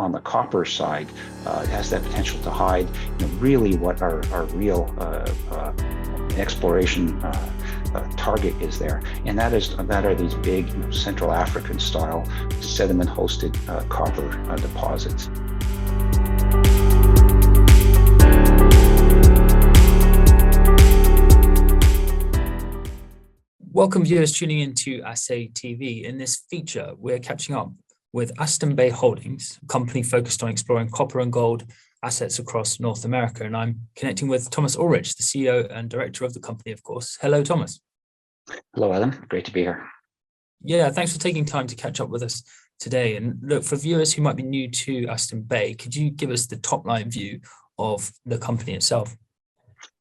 on the copper side, it has that potential to hide really what our real exploration target is there, and that are these big Central African style sediment hosted copper deposits. Welcome viewers tuning into Assay TV. In this feature, we're catching up with Aston Bay Holdings, a company focused on exploring copper and gold assets across North America. And I'm connecting with Thomas Ullrich, the CEO and director of the company, of course. Hello, Thomas. Hello, Adam. Great to be here. Yeah, thanks for taking time to catch up with us today. And look, for viewers who might be new to Aston Bay, could you give us the top line view of the company itself?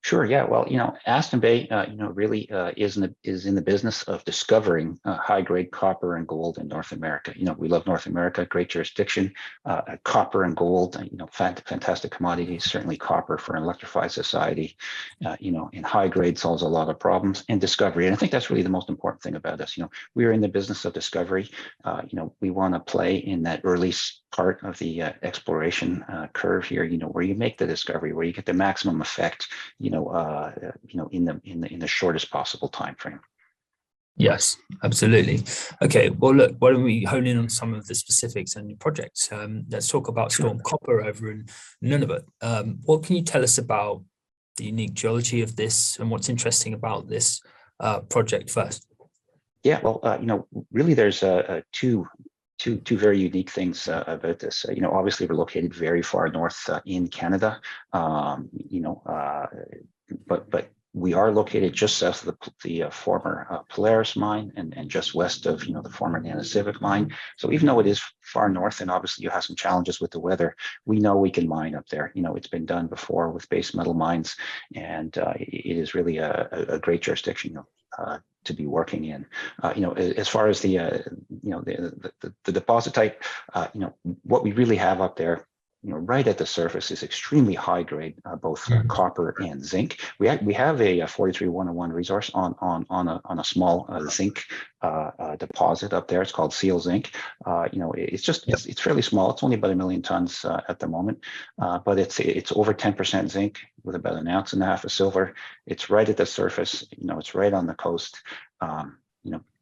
Sure. Yeah. Well, Aston Bay, really is in the business of discovering high-grade copper and gold in North America. We love North America, great jurisdiction. Copper and gold, fantastic commodities. Certainly, copper for an electrified society, in high grade solves a lot of problems. And discovery, and I think that's really the most important thing about us. We're in the business of discovery. We want to play in that early part of the exploration curve here. Where you make the discovery, where you get the maximum effect. In the shortest possible time frame. Yes, absolutely. Okay, well, look, why don't we hone in on some of the specifics and your projects? Let's talk about Storm Copper over in Nunavut. What can you tell us about the unique geology of this and what's interesting about this project first? Yeah, well, really, there's two very unique things about this. Obviously we're located very far north in Canada, but we are located just south of the former Polaris mine and just west of the former Nunavut mine. So even though it is far north and obviously you have some challenges with the weather, we know we can mine up there. It's been done before with base metal mines, and it is really a great jurisdiction to be working in. As far as the deposit type, what we really have up there, right at the surface is extremely high grade, both copper and zinc. We have a 43101 resource on a small zinc deposit up there. It's called Seal Zinc. It's fairly small. It's only about 1 million tons at the moment, but it's over 10% zinc with about 1.5 ounces of silver. It's right at the surface. It's right on the coast.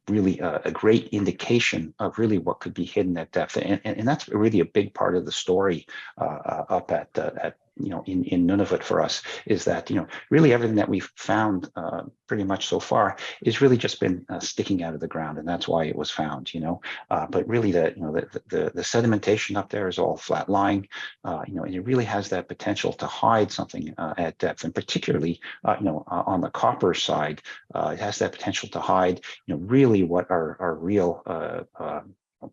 Really a great indication of really what could be hidden at depth, and that's really a big part of the story up at in Nunavut for us, is that really everything that we've found pretty much so far is really just been sticking out of the ground, and that's why it was found. But really the sedimentation up there is all flat lying, and it really has that potential to hide something at depth, and particularly on the copper side, it has that potential to hide really what our real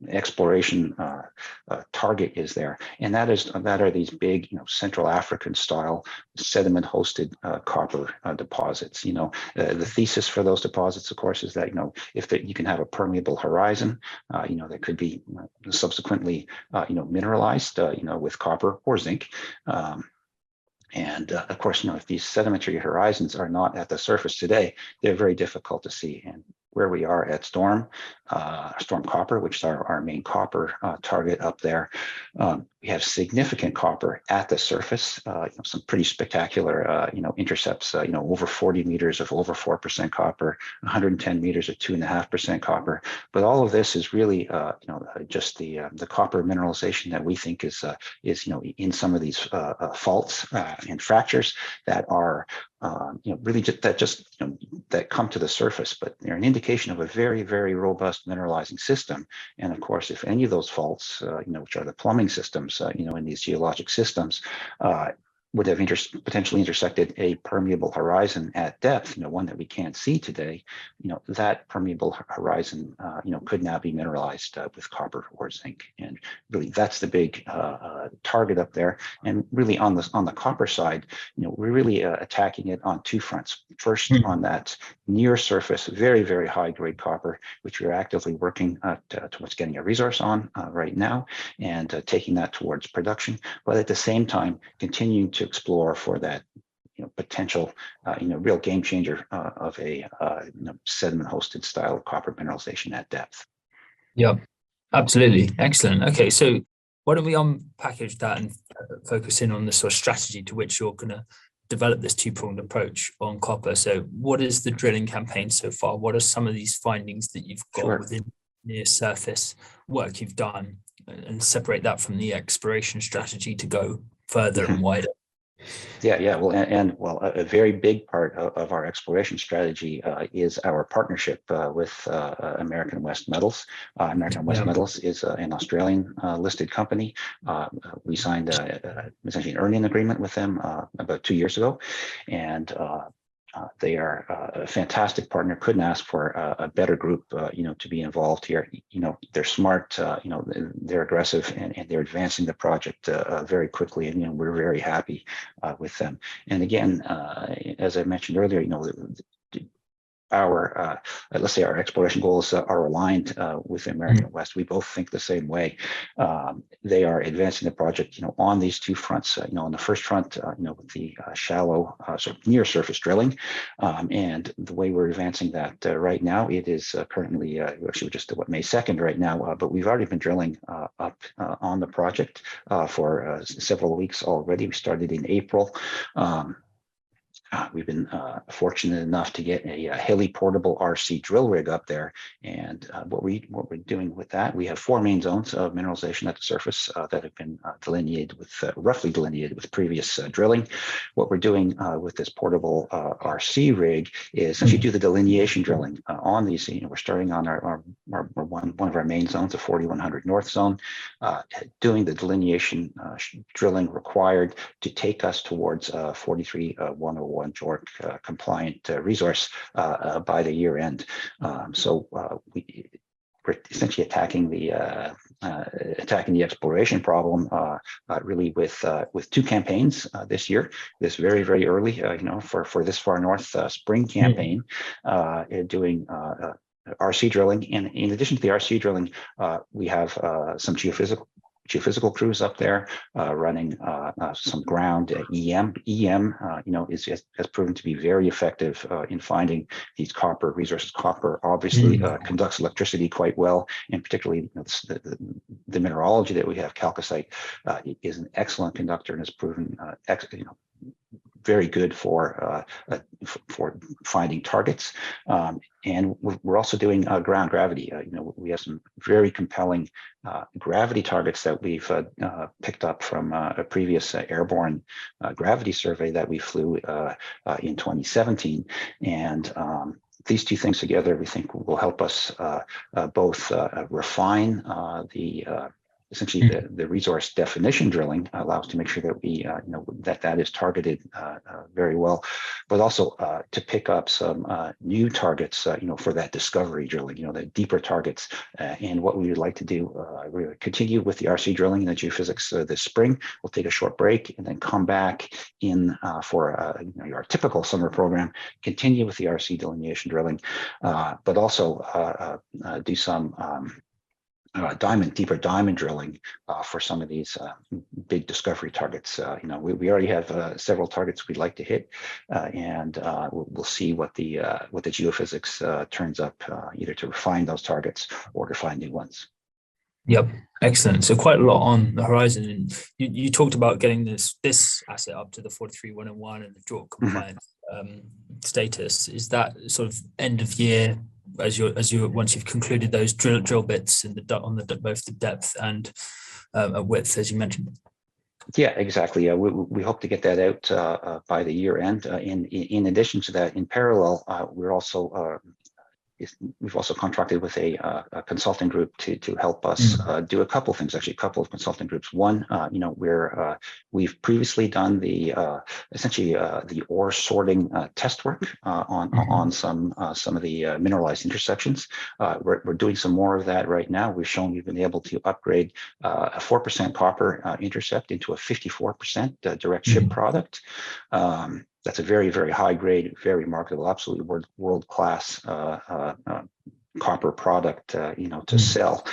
exploration target is there, and that are these big Central African style sediment hosted copper deposits. The thesis for those deposits, of course, is that if you can have a permeable horizon, that could be subsequently mineralized with copper or zinc. And of course, if these sedimentary horizons are not at the surface today, they're very difficult to see. And where we are at Storm Copper, which is our main copper target up there, we have significant copper at the surface, some pretty spectacular intercepts, over 40 meters of over 4% copper, 110 meters of 2.5% copper. But all of this is really just the copper mineralization that we think is in some of these faults and fractures that are really that come to the surface, but they're an indication of a very, very robust mineralizing system. And of course, if any of those faults, which are the plumbing systems, in these geologic systems, would have potentially intersected a permeable horizon at depth, one that we can't see today, that permeable horizon, could now be mineralized with copper or zinc. And really, that's the big target up there. And really, on the copper side, we're really attacking it on two fronts. First, on that near surface, very, very high grade copper, which we're actively working towards getting a resource on right now, and taking that towards production. But at the same time, continuing to explore for that potential real game changer of a sediment hosted style of copper mineralization at depth. Yeah, absolutely. Excellent. Okay, so why don't we unpackage that and focus in on the sort of strategy to which you're going to develop this two-pronged approach on copper. So what is the drilling campaign so far? What are some of these findings that you've got within near surface work you've done, and separate that from the exploration strategy to go further and wider? Yeah. Well, well, a very big part of our exploration strategy is our partnership with American West Metals. American West Metals is an Australian listed company. We signed essentially an earning agreement with them about 2 years ago, and they are a fantastic partner. Couldn't ask for a better group, to be involved here. They're smart, they're aggressive, and they're advancing the project very quickly, and we're very happy with them. And again, as I mentioned earlier, our let's say our exploration goals are aligned with American West. We both think the same way. They are advancing the project, on these two fronts. On the first front, with the shallow, sort of near surface drilling, and the way we're advancing that right now, it is currently actually just May 2nd right now, but we've already been drilling up on the project for several weeks already. We started in April. We've been fortunate enough to get a heli-portable RC drill rig up there, and what we're doing with that, we have 4 main zones of mineralization at the surface that have been roughly delineated with previous drilling. What we're doing with this portable RC rig is actually do the delineation drilling on these. We're starting on one of our main zones, the 4100 North zone, doing the delineation drilling required to take us towards 43101 JORC compliant resource by the year end. So we're essentially attacking the exploration problem really with 2 campaigns this year. This very, very early, for this far north spring campaign, doing RC drilling. And in addition to the RC drilling, we have some geophysical crews up there running some ground EM. EM, has proven to be very effective in finding these copper resources. Copper obviously conducts electricity quite well, and particularly the mineralogy that we have, chalcocite, is an excellent conductor and has proven very good for finding targets. And we're also doing ground gravity. We have some very compelling gravity targets that we've picked up from a previous airborne gravity survey that we flew in 2017. And these 2 things together, we think, will help us both refine essentially the resource definition drilling, allows to make sure that we that is targeted very well, but also to pick up some new targets for that discovery drilling, the deeper targets. And what we would like to do, we're continue with the RC drilling in the geophysics this spring. We'll take a short break and then come back in for our typical summer program, continue with the RC delineation drilling, but also do some deeper diamond drilling for some of these big discovery targets. We already have several targets we'd like to hit, and we'll see what the geophysics turns up, either to refine those targets or to find new ones. Yep, excellent. So quite a lot on the horizon. And you talked about getting this asset up to the 43101 and the JORC compliance status. Is that sort of end of year, as you once you've concluded those drill bits in both the depth and width, as you mentioned? Yeah, exactly. We hope to get that out by the year end. In addition to that, in parallel, we've also contracted with a consulting group to help us do a couple of things. Actually, a couple of consulting groups. One, we've previously done essentially the ore sorting test work on some of the mineralized intersections. We're doing some more of that right now. We've shown we've been able to upgrade a 4% copper intercept into a 54% direct ship product. That's a very, very high grade, very marketable, absolutely world-class copper product, to sell.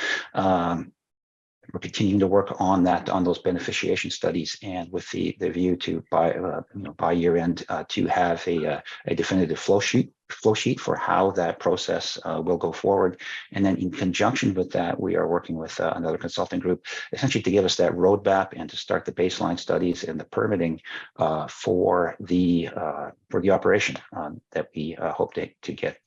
We're continuing to work on those beneficiation studies, and with the view to by year end to have a definitive flow sheet flow sheet for how that process will go forward. And then in conjunction with that, we are working with another consulting group, essentially to give us that roadmap and to start the baseline studies and the permitting for the operation that we hope to get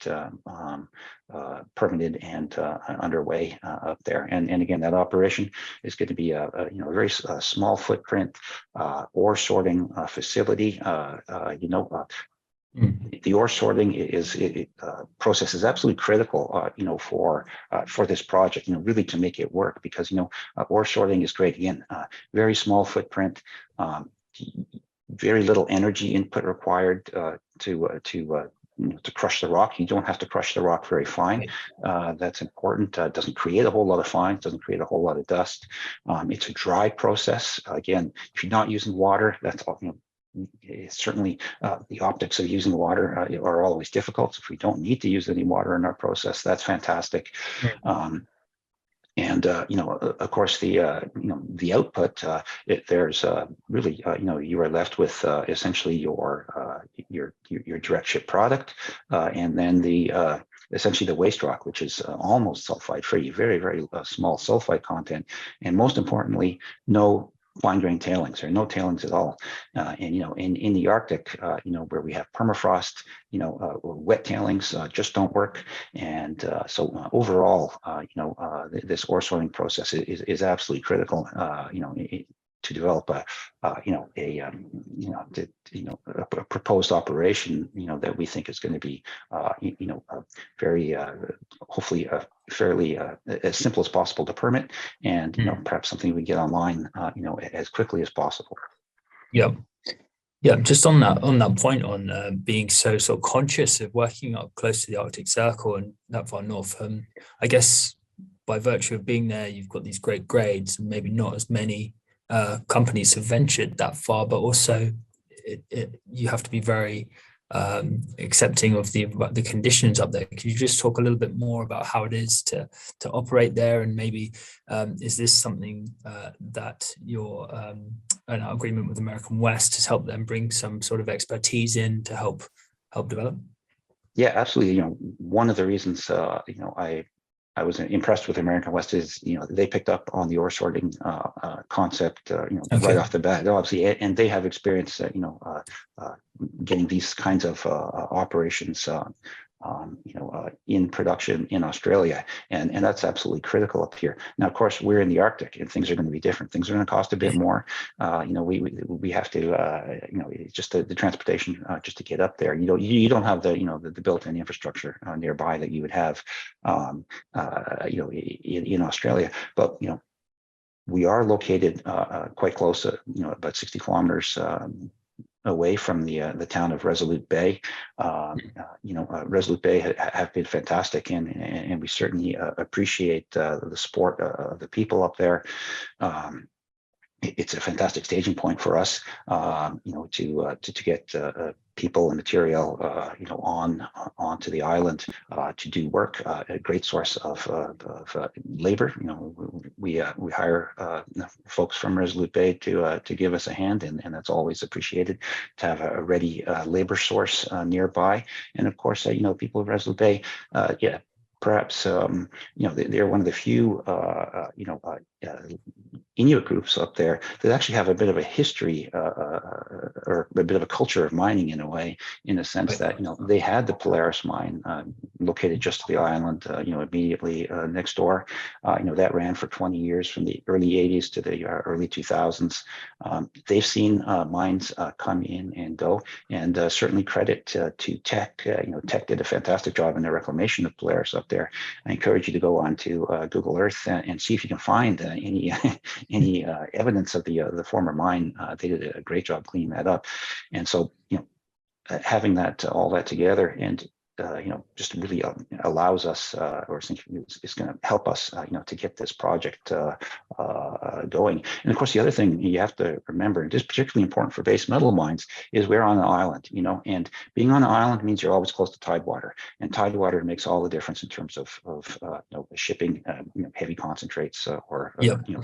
permitted and underway up there. And again, that operation is going to be a very small footprint ore sorting facility. The ore sorting process is absolutely critical, for this project, really to make it work, because ore sorting is great. Again, very small footprint, very little energy input required to crush the rock. You don't have to crush the rock very fine. That's important. Doesn't create a whole lot of fines, doesn't create a whole lot of dust. It's a dry process. Again, if you're not using water, that's all, certainly the optics of using water are always difficult. So if we don't need to use any water in our process, that's fantastic. And of course, the output. There's really, you are left with essentially your direct ship product, and then essentially the waste rock, which is almost sulfide free, very, very small sulfide content, and most importantly, no fine grained tailings, or no tailings at all. And in the Arctic, where we have permafrost, wet tailings just don't work. And so overall, this ore sorting process is absolutely critical. To develop a proposed operation, that we think is going to be, very hopefully fairly as simple as possible to permit, and perhaps something we get online, as quickly as possible. Yeah. Yeah, just on that point on being so conscious of working up close to the Arctic Circle and that far north, I guess by virtue of being there, you've got these great grades, and maybe not as many companies have ventured that far, but also you have to be very accepting of the conditions up there. Could you just talk a little bit more about how it is to operate there, and maybe is this something that your an agreement with American West has helped them bring some sort of expertise in to help develop? Yeah, absolutely. One of the reasons I was impressed with American West is, they picked up on the ore sorting concept, right off the bat, obviously, and they have experience, getting these kinds of operations, in production in Australia, and that's absolutely critical up here. Now, of course, we're in the Arctic, and things are going to be different. Things are going to cost a bit more. We have to, just the transportation just to get up there. You don't have the built-in infrastructure nearby that you would have, in Australia, but we are located quite close, about 60 kilometers away from the town of Resolute Bay. Resolute Bay have been fantastic, and we certainly appreciate the support of the people up there. It's a fantastic staging point for us, to get people and material, onto the island to do work. A great source of labor. We hire folks from Resolute Bay to give us a hand, and that's always appreciated, to have a ready labor source nearby. And of course, people of Resolute Bay, perhaps they're one of the few Inuit groups up there that actually have a bit of a history, or a bit of a culture of mining, in a way, in the sense that they had the Polaris mine located just to the island, immediately next door. That ran for 20 years, from the early 80s to the early 2000s. They've seen mines come in and go, and certainly credit to Teck. Teck did a fantastic job in the reclamation of Polaris up there. I encourage you to go onto Google Earth and see if you can find any evidence of the former mine. They did a great job cleaning that up, and so having all that together, and just really allows us, or is going to help us, to get this project going. And of course, the other thing you have to remember, and this is particularly important for base metal mines, is we're on an island, and being on an island means you're always close to tidewater, and tidewater makes all the difference in terms of shipping heavy concentrates or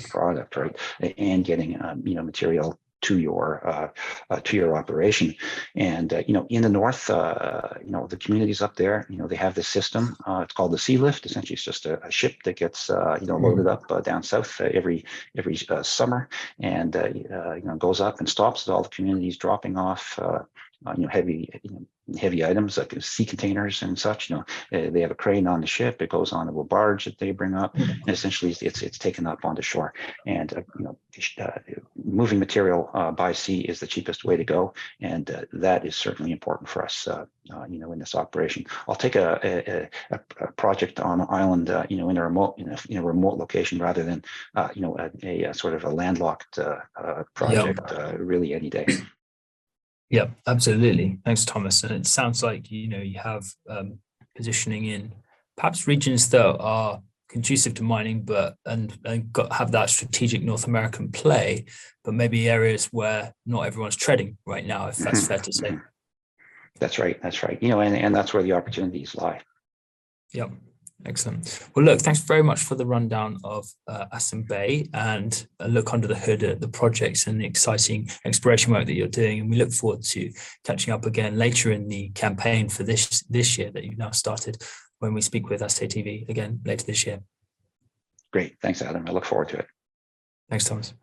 product, right, and getting material to your operation. And in the north, the communities up there, they have this system. It's called the sea lift. Essentially, it's just a ship that gets loaded up down south every summer, and goes up and stops at all the communities, dropping off heavy items like sea containers and such. They have a crane on the ship. It goes onto a barge that they bring up, and essentially it's taken up onto shore. And moving material by sea is the cheapest way to go, and that is certainly important for us. In this operation, I'll take a project on an island, in a remote location rather than a sort of a landlocked project. Really, any day. Yeah, absolutely. Thanks, Thomas. And it sounds like you have positioning in perhaps regions that are conducive to mining, and have that strategic North American play, but maybe areas where not everyone's treading right now, if that's fair to say. That's right. And that's where the opportunities lie. Yep. Excellent. Well, look, thanks very much for the rundown of Aston Bay and a look under the hood at the projects and the exciting exploration work that you're doing. And we look forward to catching up again later in the campaign for this year that you've now started, when we speak with Assay TV again later this year. Great. Thanks, Adam. I look forward to it. Thanks, Thomas.